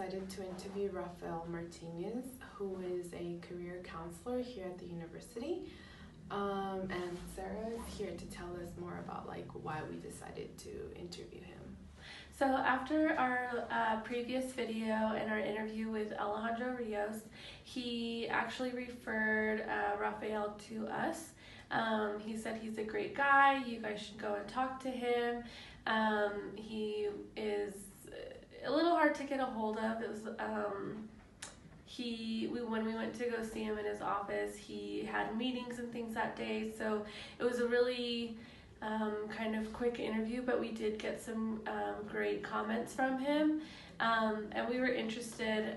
decided to interview Rafael Martinez, who is a career counselor here at the university. And Sarah is here to tell us more about why we decided to interview him. So after our previous video and our interview with Alejandro Rios, he actually referred Rafael to us. He said he's a great guy. You guys should go and talk to him. He is a little hard to get a hold of. It was when we went to go see him in his office, he had meetings and things that day. So it was a really kind of quick interview, but we did get some great comments from him, and we were interested,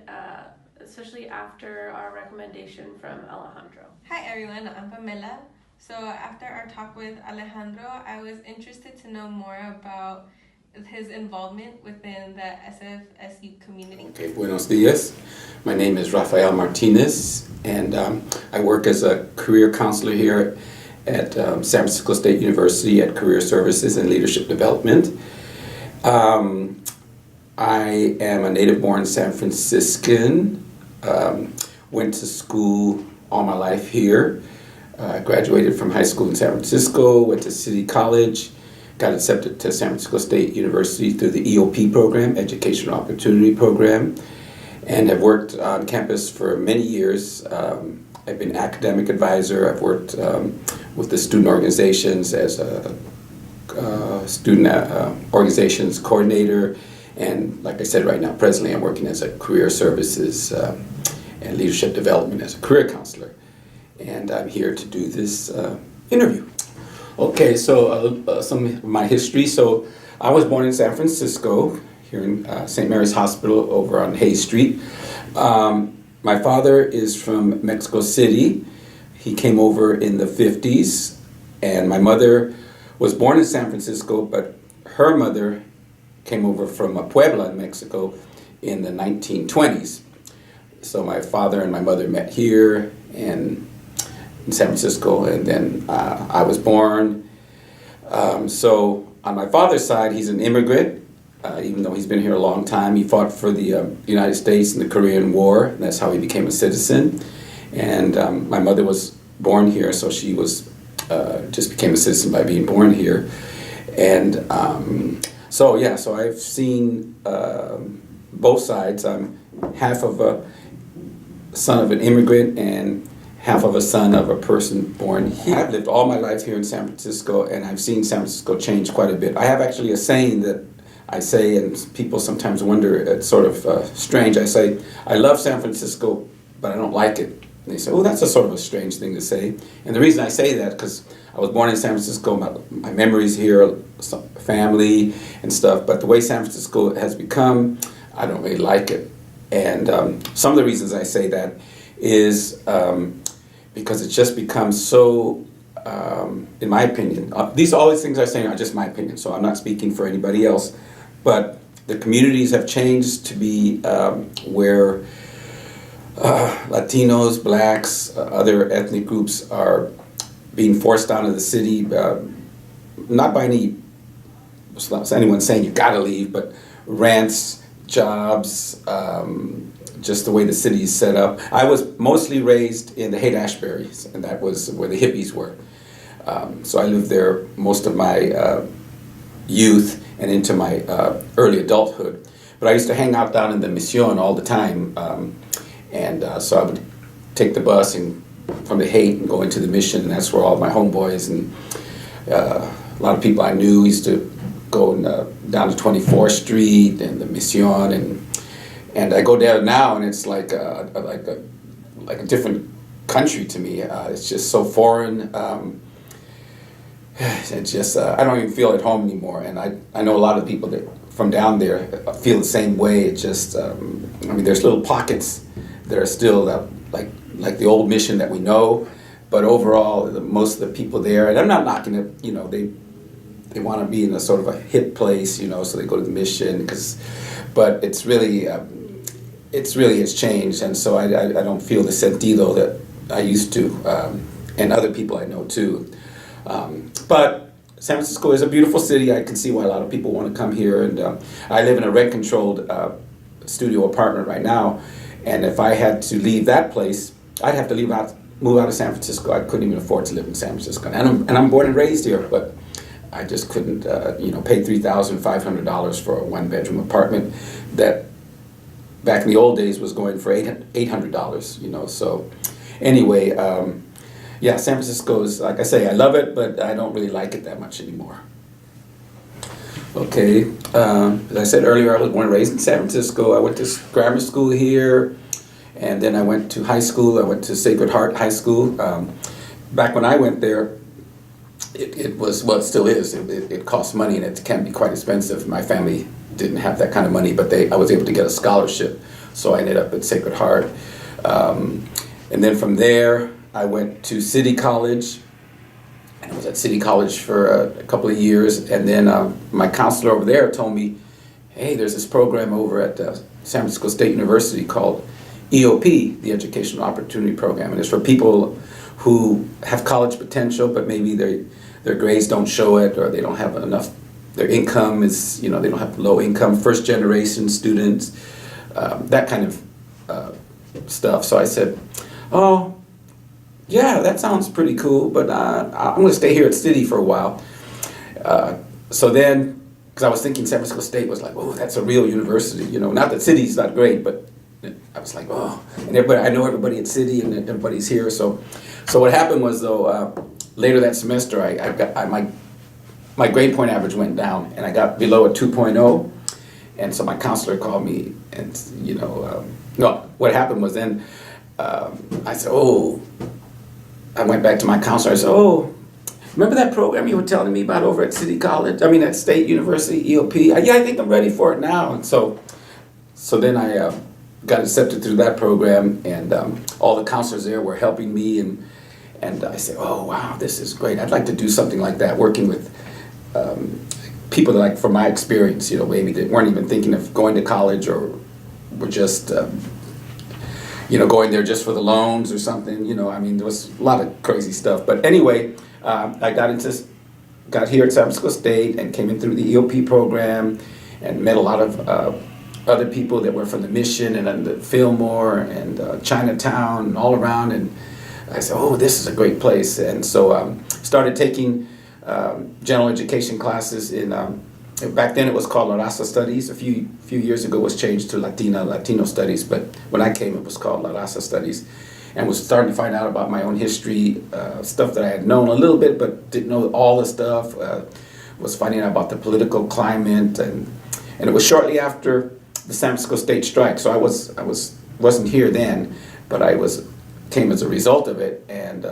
especially after our recommendation from Alejandro. Hi everyone, I'm Pamela. So after our talk with Alejandro, I was interested to know more about his involvement within the SFSU community. Okay, buenos dias. My name is Rafael Martinez, and I work as a career counselor here at San Francisco State University at Career Services and Leadership Development. I am a native-born San Franciscan. Went to school all my life here. Graduated from high school in San Francisco, went to City College, got accepted to San Francisco State University through the EOP program, Educational Opportunity Program, and have worked on campus for many years. I've been academic advisor. I've worked with the student organizations as a student organizations coordinator, and like I said, right now, presently, I'm working as a career services and leadership development as a career counselor. And I'm here to do this interview. Okay, so some of my history. So I was born in San Francisco, here in St. Mary's Hospital over on Hayes Street. My father is from Mexico City. He came over in the 50s, and my mother was born in San Francisco, but her mother came over from Puebla in Mexico in the 1920s. So my father and my mother met here in San Francisco, and then I was born. So on my father's side, he's an immigrant. Even though he's been here a long time, he fought for the United States in the Korean War, and that's how he became a citizen. And my mother was born here, so she was just became a citizen by being born here. And so I've seen both sides. I'm half of a son of an immigrant and half of a son of a person born here. I've lived all my life here in San Francisco, and I've seen San Francisco change quite a bit. I have actually a saying that I say, and people sometimes wonder, it's sort of strange. I say, I love San Francisco, but I don't like it. And they say, oh, that's a sort of a strange thing to say. And the reason I say that, because I was born in San Francisco, my memories here, family and stuff, but the way San Francisco has become, I don't really like it. And some of the reasons I say that is because it's just become so, in my opinion, all these things I'm saying are just my opinion, so I'm not speaking for anybody else, but the communities have changed to be where Latinos, blacks, other ethnic groups are being forced out of the city, not by anyone saying you gotta leave, but rents, jobs, just the way the city is set up. I was mostly raised in the Haight-Ashbury's, and that was where the hippies were. So I lived there most of my youth and into my early adulthood. But I used to hang out down in the Mission all the time, so I would take the bus from the Haight and go into the Mission, and that's where all my homeboys and a lot of people I knew used to go down to 24th Street and the Mission, and I go there now, and it's like a different country to me. It's just so foreign. It's just I don't even feel at home anymore. And I know a lot of people that from down there feel the same way. It just there's little pockets that are still like the old Mission that we know, but overall most of the people there, and I'm not knocking it. They want to be in a sort of a hip place, so they go to the Mission but it's really has changed, and so I don't feel the sentido that I used to, and other people I know too. But San Francisco is a beautiful city. I can see why a lot of people want to come here, and I live in a rent-controlled studio apartment right now, and if I had to leave that place, I'd have to move out of San Francisco. I couldn't even afford to live in San Francisco, and I'm born and raised here, but I just couldn't, pay $3,500 for a one-bedroom apartment that back in the old days was going for $800, So anyway, San Francisco is, like I say, I love it, but I don't really like it that much anymore. Okay, as I said earlier, I was born and raised in San Francisco. I went to grammar school here, and then I went to high school. I went to Sacred Heart High School. Back when I went there, it was, well, it still is. It costs money, and it can be quite expensive. My family didn't have that kind of money, but I was able to get a scholarship, so I ended up at Sacred Heart. And then from there, I went to City College. I was at City College for a couple of years, and then my counselor over there told me, hey, there's this program over at San Francisco State University called EOP, the Educational Opportunity Program, and it's for people who have college potential, but maybe their grades don't show it, or they don't have enough, their income is, they don't have low income, first generation students, that kind of stuff. So I said, oh, yeah, that sounds pretty cool, but I'm going to stay here at City for a while. So then, because I was thinking San Francisco State was like, oh, that's a real university, not that City's not great, but I was like, oh, and I know everybody at City, and everybody's here. So what happened was, though, later that semester, my grade point average went down, and I got below a 2.0, and so my counselor called me, and no, what happened was then I said, oh. I went back to my counselor. I said, oh, remember that program you were telling me about over at City College? At State University, EOP? Yeah, I think I'm ready for it now. And so then I got accepted through that program, and all the counselors there were helping me, and I said, oh, wow, this is great. I'd like to do something like that, working with people that, like, from my experience, maybe they weren't even thinking of going to college, or were just going there just for the loans or something, there was a lot of crazy stuff. But anyway, I got here at San Francisco State and came in through the EOP program and met a lot of other people that were from the Mission and the Fillmore and Chinatown and all around. And I said, oh, this is a great place. And so started taking general education classes in, back then it was called La Raza Studies. A few years ago it was changed to Latino Studies, but when I came it was called La Raza Studies, and was starting to find out about my own history, stuff that I had known a little bit but didn't know all the stuff, was finding out about the political climate, and it was shortly after the San Francisco State strike, so I wasn't here then, but came as a result of it, and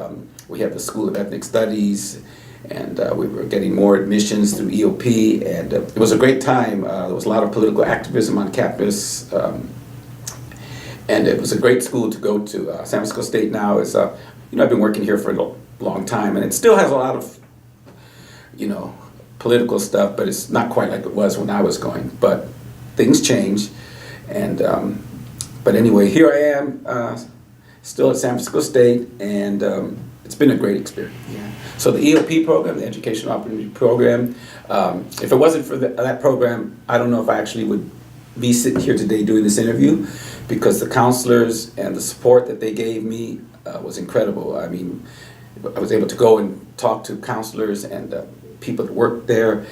we had the School of Ethnic Studies, and we were getting more admissions through EOP, and it was a great time. There was a lot of political activism on campus, and it was a great school to go to. San Francisco State now is, I've been working here for a long time, and it still has a lot of, political stuff, but it's not quite like it was when I was going. But things change, and but anyway, here I am, still at San Francisco State, and it's been a great experience. Yeah. So the EOP program, the Educational Opportunity Program, if it wasn't for that program, I don't know if I actually would be sitting here today doing this interview, because the counselors and the support that they gave me was incredible. I was able to go and talk to counselors and people that worked there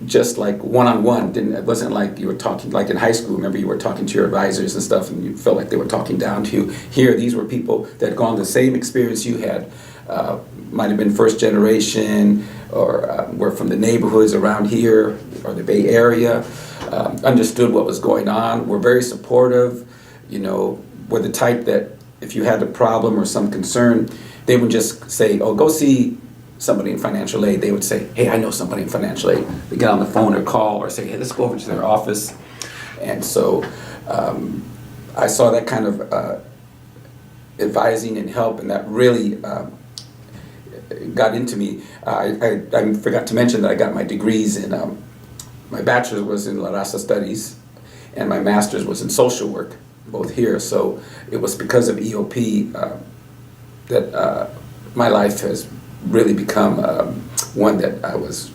just like one-on-one. It wasn't like you were talking, like in high school, remember you were talking to your advisors and stuff and you felt like they were talking down to you. Here, these were people that had gone the same experience you had. Might have been first generation, or were from the neighborhoods around here or the Bay Area, understood what was going on, were very supportive, were the type that if you had a problem or some concern, they would just say, oh, go see somebody in financial aid. They would say, hey, I know somebody in financial aid. They get on the phone or call or say, hey, let's go over to their office. And so I saw that kind of advising and help, and that really got into me. I forgot to mention that I got my degrees in, my bachelor's was in La Raza Studies, and my master's was in social work, both here. So it was because of EOP that my life has really become one that I was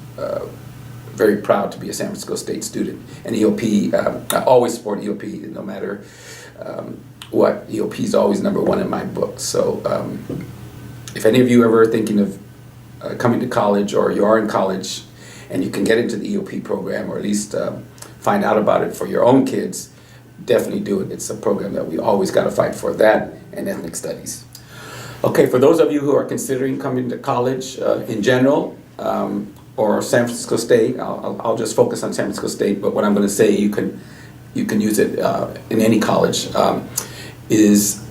very proud to be a San Francisco State student. And EOP, I always support EOP, no matter what. EOP is always number one in my book. So if any of you ever are thinking of coming to college, or you are in college and you can get into the EOP program, or at least find out about it for your own kids, definitely do it. It's a program that we always got to fight for, that and ethnic studies. Okay, for those of you who are considering coming to college in general, or San Francisco State, I'll just focus on San Francisco State, but what I'm going to say, you can use it in any college, is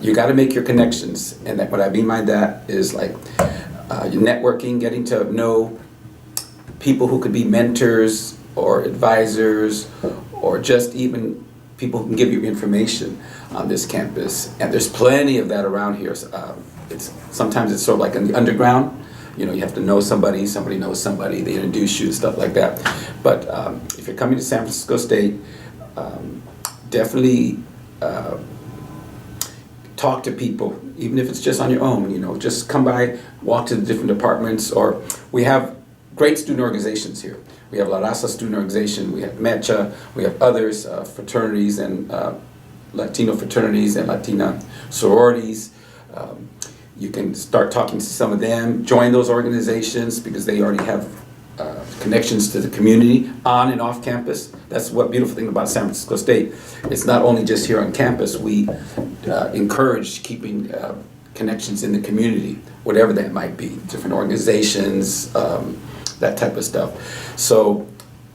you got to make your connections. And what I mean by that is like your networking, getting to know people who could be mentors or advisors, or just even people who can give you information on this campus. And there's plenty of that around here. Sometimes it's sort of like in the underground. You know, you have to know somebody, somebody knows somebody, they introduce you, stuff like that. But if you're coming to San Francisco State, definitely talk to people, even if it's just on your own. You know, just come by, walk to the different departments. Or we have great student organizations here. We have La Raza Student Organization, we have Mecha, we have others, fraternities and Latino fraternities and Latina sororities. You can start talking to some of them, join those organizations, because they already have connections to the community on and off campus. That's what beautiful thing about San Francisco State. It's not only just here on campus, we encourage keeping connections in the community, whatever that might be, different organizations, that type of stuff. So,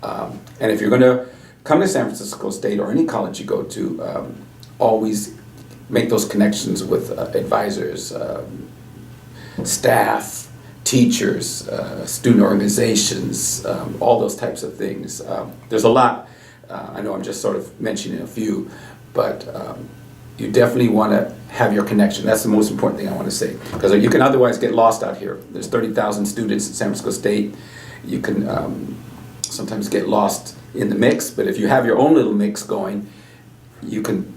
and if you're going to come to San Francisco State or any college you go to, always make those connections with advisors, staff, teachers, student organizations, all those types of things. There's a lot. I know I'm just sort of mentioning a few, but you definitely want to have your connection. That's the most important thing I want to say, because you can otherwise get lost out here. There's 30,000 students at San Francisco State. You can sometimes get lost in the mix, but if you have your own little mix going, you can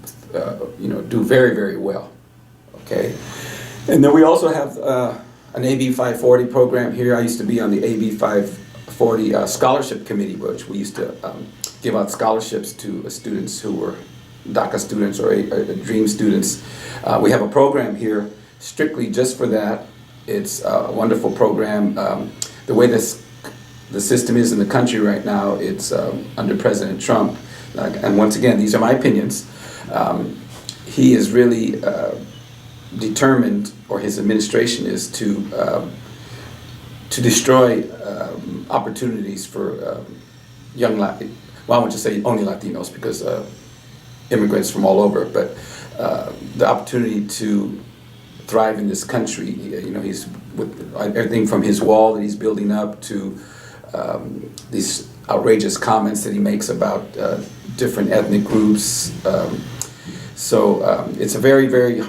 do very, very well. Okay, and then we also have an AB 540 program here. I used to be on the AB 540 scholarship committee, which we used to give out scholarships to students who were DACA students or DREAM students. We have a program here strictly just for that. It's a wonderful program. The way the system is in the country right now, it's under President Trump. And once again, these are my opinions. He is really determined, or his administration is to destroy opportunities for young Latinos. Well, I won't just say only Latinos, because immigrants from all over, but the opportunity to thrive in this country. He's with everything from his wall that he's building up to these outrageous comments that he makes about different ethnic groups. So it's a very, very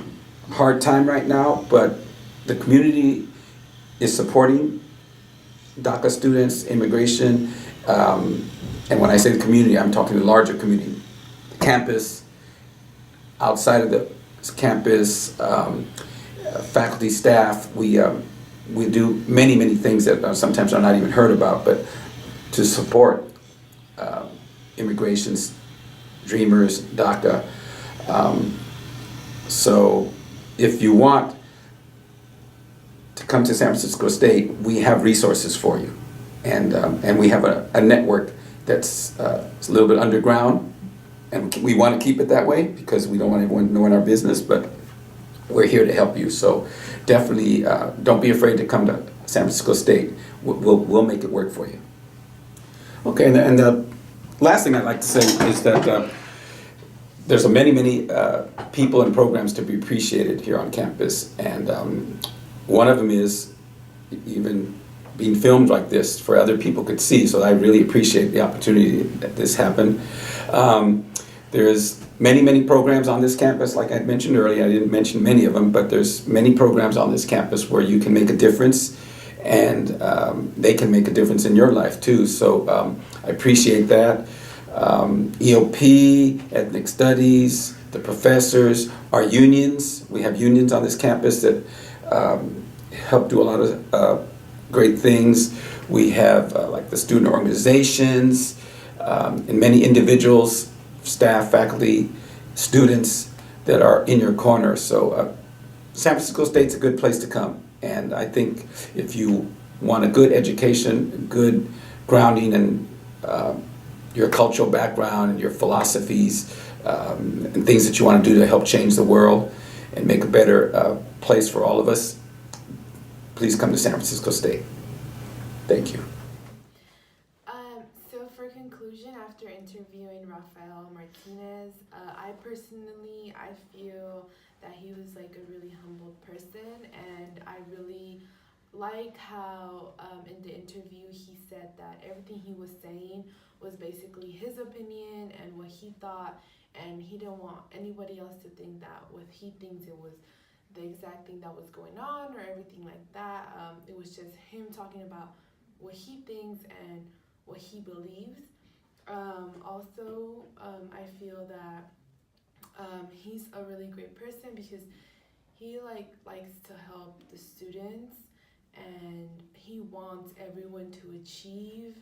hard time right now, but the community is supporting DACA students, immigration, and when I say the community, I'm talking the larger community, the campus, outside of the campus, faculty, staff. We do many, many things that sometimes are not even heard about, but to support immigrations, dreamers, DACA. So if you want to come to San Francisco State, we have resources for you. And we have a network that's a little bit underground, and we want to keep it that way because we don't want everyone knowing our business, but we're here to help you. So definitely don't be afraid to come to San Francisco State. We'll make it work for you. Okay, and the last thing I'd like to say is that there's many, many people and programs to be appreciated here on campus, and one of them is even being filmed like this for other people could see, so I really appreciate the opportunity that this happened. There's many, many programs on this campus. Like I mentioned earlier, I didn't mention many of them, but there's many programs on this campus where you can make a difference, and they can make a difference in your life too. So I appreciate that. EOP, ethnic studies, the professors, our unions. We have unions on this campus that help do a lot of great things. We have like the student organizations and many individuals, staff, faculty, students that are in your corner. So San Francisco State's a good place to come. And I think if you want a good education, good grounding in your cultural background and your philosophies and things that you want to do to help change the world and make a better place for all of us, please come to San Francisco State. Thank you. So for conclusion, after interviewing Rafael Martinez, I feel that he was like a really humble person, and I really like how in the interview he said that everything he was saying was basically his opinion and what he thought, and he didn't want anybody else to think that what he thinks it was the exact thing that was going on or everything like that. It was just him talking about what he thinks and what he believes. I feel that he's a really great person because he likes to help the students, and he wants everyone to achieve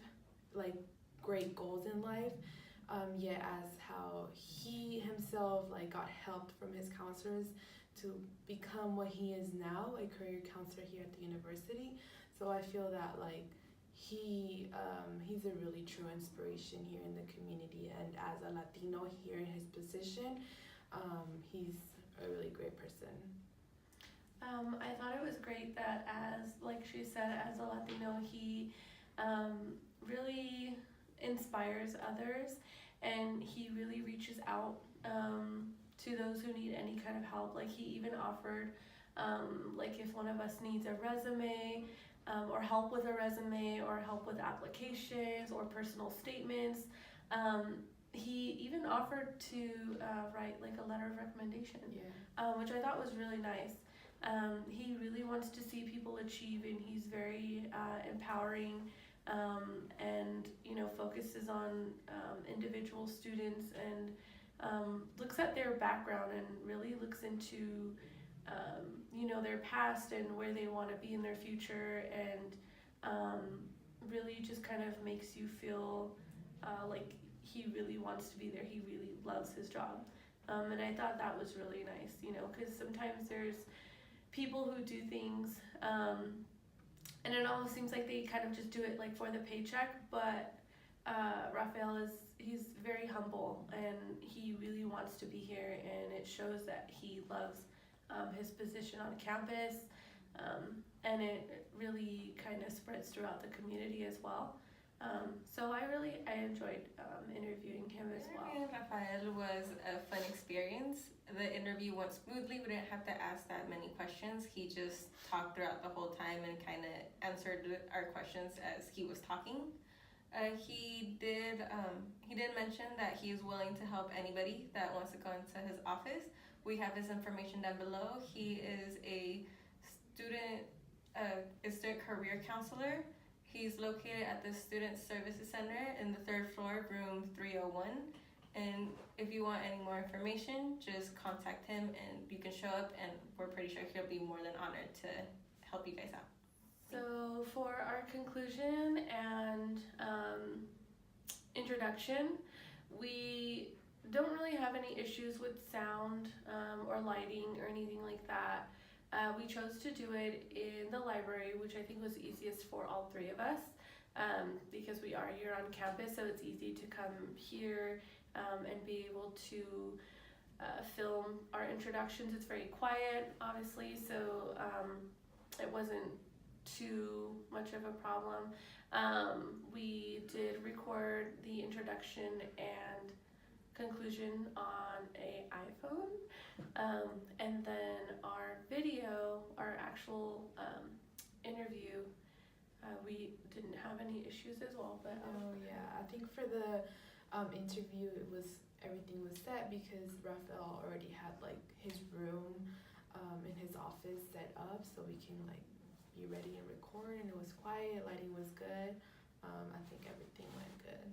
like great goals in life. Yet as how he himself like got help from his counselors to become what he is now, a career counselor here at the university. So I feel that like he's a really true inspiration here in the community, and as a Latino here in his position, he's a really great person. I thought it was great that, as like she said, as a Latino, he really inspires others, and he really reaches out to those who need any kind of help. Like he even offered, like if one of us needs a resume, or help with a resume, or help with applications or personal statements. He even offered to write like a letter of recommendation, which I thought was really nice. He really wants to see people achieve, and he's very empowering, and focuses on individual students, and looks at their background and really looks into their past and where they want to be in their future, and really just kind of makes you feel like he really wants to be there. He really loves his job, and I thought that was really nice, because sometimes there's people who do things, and it almost seems like they kind of just do it like for the paycheck, but Rafael he's very humble, and he really wants to be here, and it shows that he loves his position on campus, and it really kind of spreads throughout the community as well. So I enjoyed interviewing him as well. Interviewing Rafael was a fun experience. The interview went smoothly. We didn't have to ask that many questions. He just talked throughout the whole time and kind of answered our questions as he was talking. He did mention that he is willing to help anybody that wants to go into his office. We have his information down below. He is a student career counselor. He's located at the Student Services Center in the 3rd floor, room 301. And if you want any more information, just contact him and you can show up, and we're pretty sure he'll be more than honored to help you guys out. So for our conclusion and introduction, we don't really have any issues with sound or lighting or anything like that. We chose to do it in the library, which I think was easiest for all three of us, because we are here on campus, so it's easy to come here and be able to film our introductions. It's very quiet, obviously, so it wasn't too much of a problem. We did record the introduction and conclusion on an iPhone, and then our video, our actual interview, we didn't have any issues as well. But I think for the interview, everything was set because Rafael already had like his room in his office set up, so we can like be ready and record, and it was quiet, lighting was good. I think everything went good.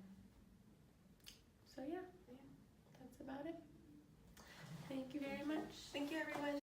So that's about it. Thank you very much. Thank you, everyone.